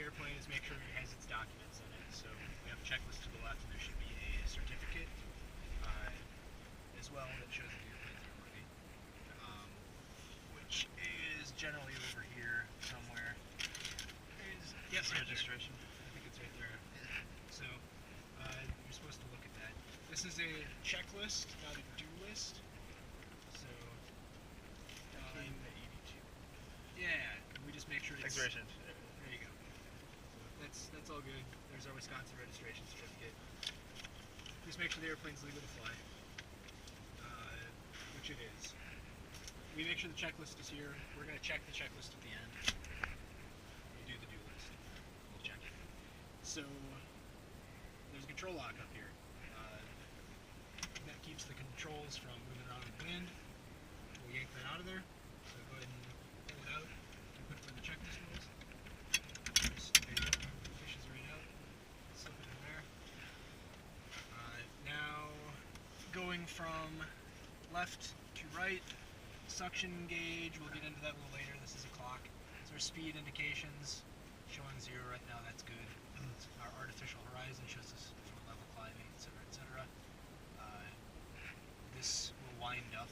airplane is make sure it has its documents in it. So we have a checklist to the left, and there should be a certificate as well that shows that the airplane's airworthy, which is generally over here somewhere. Yes, registration. I think it's right there. So you're supposed to look at that. This is a checklist, not a do list. So Came to 82. yeah, we just make sure it's Expiration. There you go. So that's all good. There's our Wisconsin registration certificate. Just make sure the airplane's legal to fly, which it is. We make sure the checklist is here. We're going to check the checklist at the end. We do the do list. We'll check it. So there's a control lock up here. That keeps the controls from moving around in the wind. We'll yank that out of there. So go ahead and pull it out and put it where the checklist was. Just there you go. Fishes right out. Slip it in there. Now going from left to right, suction gauge, we'll get into that a little later. This is a clock. So our speed indications showing 0 right now, that's good. Our artificial horizon shows us full level climbing, etc., etc. This will wind up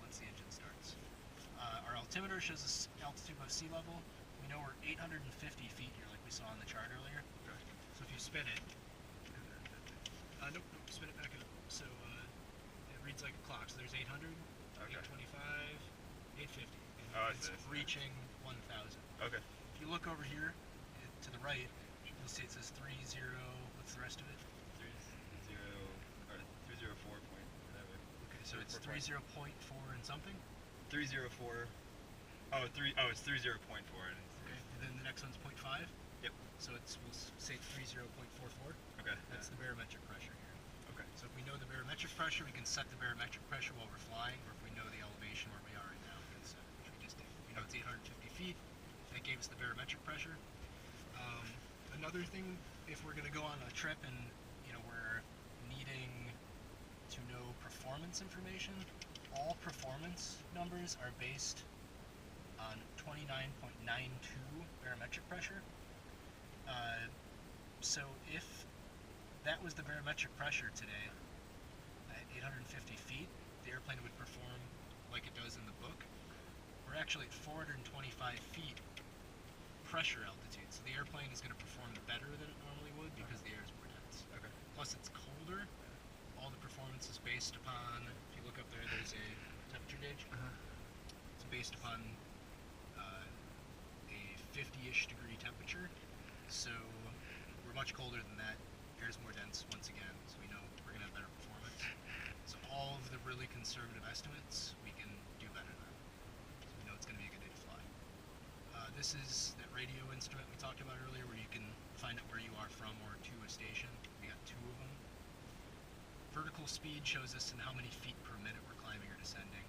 once the engine starts. Our altimeter shows us altitude above sea level. We know we're 850 feet here, like we saw on the chart earlier. Okay. So if you spin it, nope, spin it back up. So it reads like a clock. So there's 800, Okay. 825, 850. And Oh, I it's see. reaching 1,000. Okay. If you look over here to the right, you'll see it says 30. What's the rest of it? 304 point whatever. Okay, so it's 4 30.4 and something. 304. Oh, it's 30.4. Okay, and then the next one's 0.5. Yep. So we'll say 30.44. Okay. That's the barometric pressure here. Okay. So if we know the barometric pressure, we can set the barometric pressure while we're flying, or if we know the elevation where we are right now, we can set it, which we just did. We know it's 850 feet. That gave us the barometric pressure. Another thing, if we're going to go on a trip and we're needing to know performance information, all performance numbers are based on 29.92 barometric pressure. So if that was the barometric pressure today at 850 feet, the airplane would perform like it does in the book. We're actually at 425 feet pressure altitude, so the airplane is going to perform better than it normally would because the air is more dense. Okay. Plus it's colder. All the performance is based upon, if you look up there, there's a temperature gauge. It's based upon a 50-ish degree temperature, so we're much colder than that. Air is more dense once again, so we know we're going to have better performance. So all of the really conservative estimates, we can do better than. So we know it's going to be a good day to fly. This is that radio instrument we talked about earlier, where you can find out where you are from or to a station. We got 2 of them. Vertical speed shows us in how many feet per minute we're climbing or descending.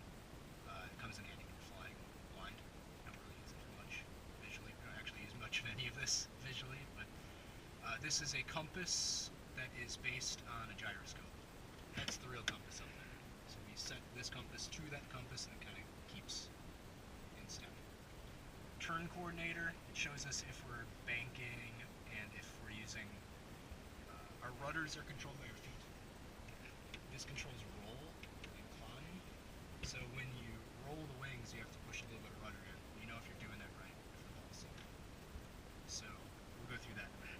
It comes in handy when you're flying blind. We don't really use it too much visually. We don't actually use much of any of this visually, but this is a compass that is based on a gyroscope. That's the real compass up there. So we set this compass to that compass, and it kind of keeps in step. Turn coordinator, it shows us if we're banking and if we're using our rudders are controlled by our feet. This controls roll and climb. So when you roll the wings, you have to push a little bit of rudder in. You know if you're doing that right, if the ball's sinking. So we'll go through that in a minute.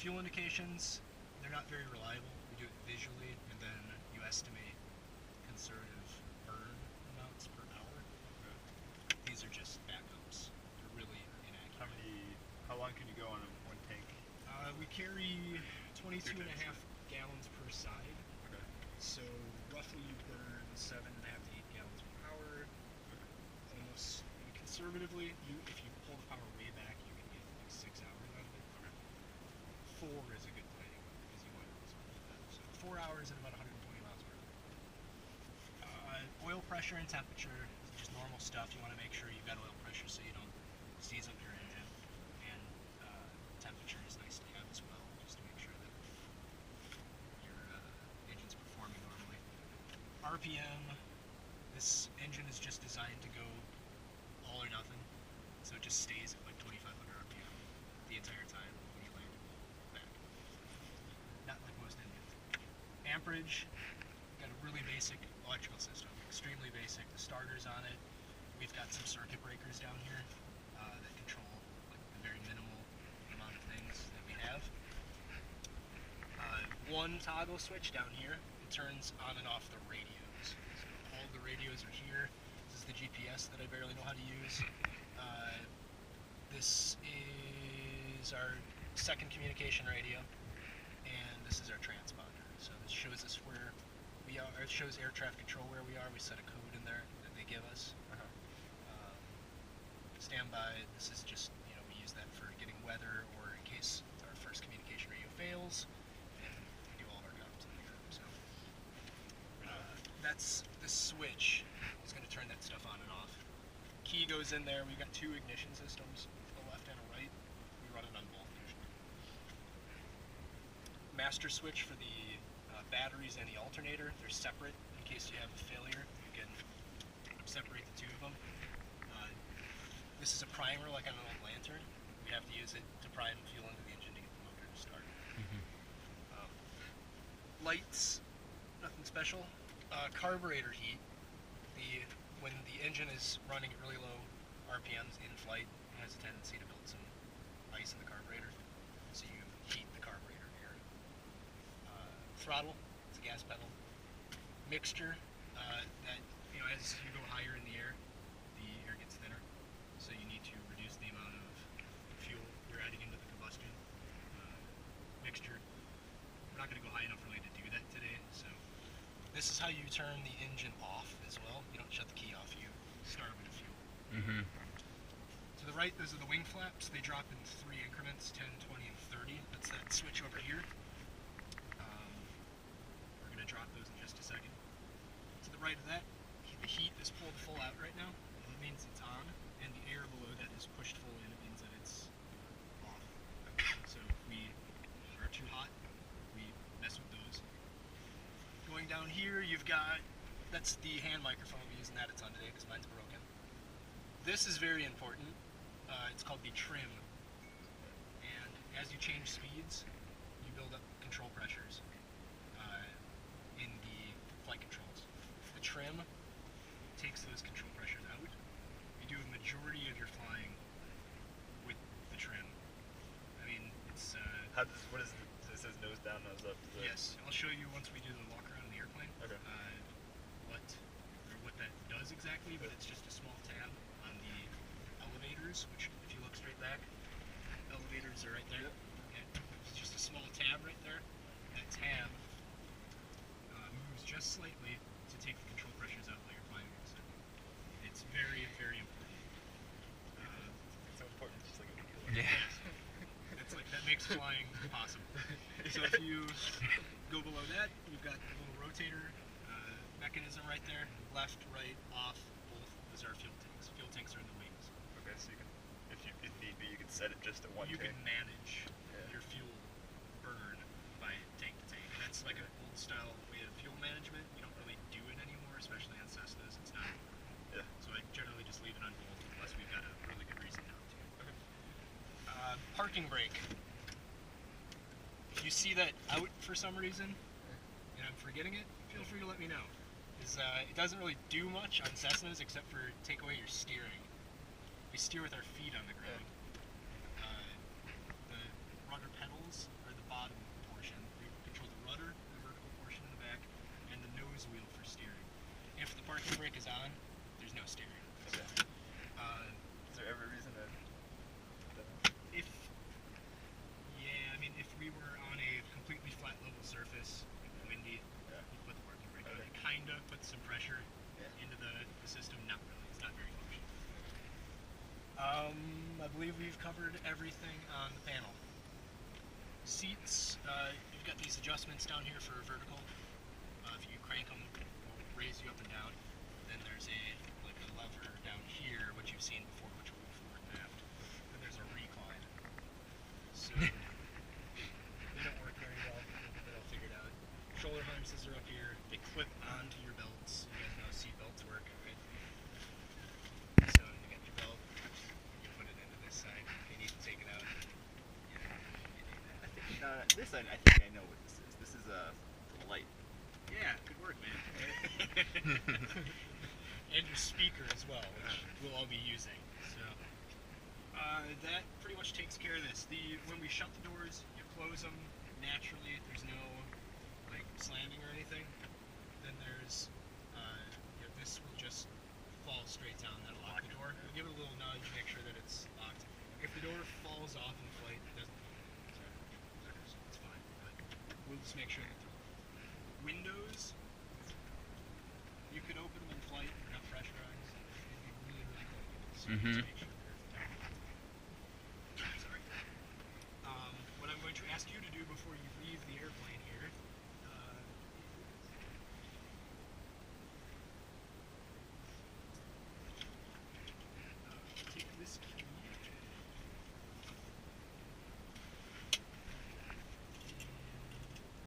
Fuel indications, they're not very reliable. We do it visually, and then you estimate conservative burn amounts per hour. These are just backups. They're really inaccurate. How long can you go on one tank? We carry 22 and a half gallons per side. Okay. So roughly you burn 7.5 to 8 gallons per hour. Almost conservatively, if you pull the power way back, you can get like 6 hours out of it. 4 is a good planning because you want to that. So 4 hours at about 120 miles per hour. Oil pressure and temperature is just normal stuff. You want to make sure you've got oil pressure so you don't seize up your engine. And temperature is nice to have as well, just to make sure that your engine's performing normally. RPM, this engine is just designed to go all or nothing, so it just stays at like 2,500 RPM. average. Got a really basic electrical system, extremely basic. The starter's on it. We've got some circuit breakers down here that control like the very minimal amount of things that we have. One toggle switch down here. It turns on and off the radios. So all the radios are here. This is the GPS that I barely know how to use. This is our second communication radio, and this is our transponder. So this shows us where we are. It shows air traffic control where we are. We set a code in there that they give us. Standby. This is just, we use that for getting weather, or in case our first communication radio fails, and we do all of our comms in there. So that's the switch is going to turn that stuff on and off. Key goes in there. We've got two ignition systems, a left and a right. We run it on both usually. Master switch for the batteries and the alternator. They're separate in case you have a failure. You can separate the two of them. This is a primer like on an old lantern. We have to use it to prime fuel into the engine to get the motor to start. Lights, nothing special. Carburetor heat. When the engine is running at really low RPMs in flight, it has a tendency to build some ice in the carburetor, so you heat the carburetor air. Throttle, it's a gas pedal. Mixture, that as you go higher in the air gets thinner, so you need to reduce the amount of fuel you're adding into the combustion. Mixture, we're not going to go high enough really to do that today, so this is how you turn the engine off as well. You don't shut the key off, you start with fuel. To the right, those are the wing flaps. They drop in 3 increments, 10, 20, and 30. That's that switch over here. We're going to drop those in just a second. To the right of that, the heat is pulled full out right now. That means it's on, and the air below that is pushed full in. It means that it's off. So if we are too hot, we mess with those. Going down here, that's the hand microphone we use, and that it's on today because mine's broken. This is very important. It's called the trim. And as you change speeds, you build up control pressures in the flight controls. The trim takes those control pressures out. You do a majority of your flying with the trim. I mean, it's... what is it? It says nose down, nose up. Yes, I'll show you once we do the walk around in the airplane. Okay. What that does exactly, but it's just a small tab on the elevators, which if you look straight back, elevators are right there. Yep. Okay. It's just a small tab right there. That tab moves just slightly to take the control pressures out while you're flying. So it's very, very important. It's so important, it's just like a video. Yeah. It's like, that makes flying possible. So if you go below that, you've got the little rotator mechanism right there. Left, right, off, both. Those are fuel tanks. Fuel tanks are in the wings. Okay, so you can, if need be, you can set it just to one You tank. can manage your fuel burn by tank to tank. And that's like an old style way of fuel management. You don't really do it anymore, especially on Cessnas. It's not. Yeah. So I generally just leave it on both unless we've got a really good reason not to. Okay. Parking brake. If you see that out for some reason, and I'm forgetting it, feel free to let me know. It doesn't really do much on Cessnas except for take away your steering. We steer with our feet on the ground. The rudder pedals are the bottom portion. We control the rudder, the vertical portion in the back, and the nose wheel for steering. If the parking brake is on, there's no steering. Okay. Is there ever a reason to... If we were on a completely flat level surface, windy, you put the parking brake on. It kind of puts some pressure into the system. Not really. It's not very functional. I believe we've covered everything on the panel. Seats, you've got these adjustments down here for vertical. If you crank them, it will raise you up and down. Then there's a lever down here, which you've seen before, which will move forward and aft. Then there's a recline. So they don't work very well, but I'll figure it out. Shoulder harnesses are up here. They clip onto your belts. You guys know how seat belts work, right? So you got your belt, you put it into this side. If you need to take it out, you do that. this I think I know what this is. This is the light. we'll all be using. So that pretty much takes care of this. When we shut the doors, you close them naturally. There's no like slamming or anything. Then there's this will just fall straight down. That'll lock the door. We'll give it a little nudge, make sure that it's locked. If the door falls off in flight, it doesn't. It's fine. But we'll just make sure that the windows, you could open them in flight, they're not pressurized. It'd be really, really cold. So just make sure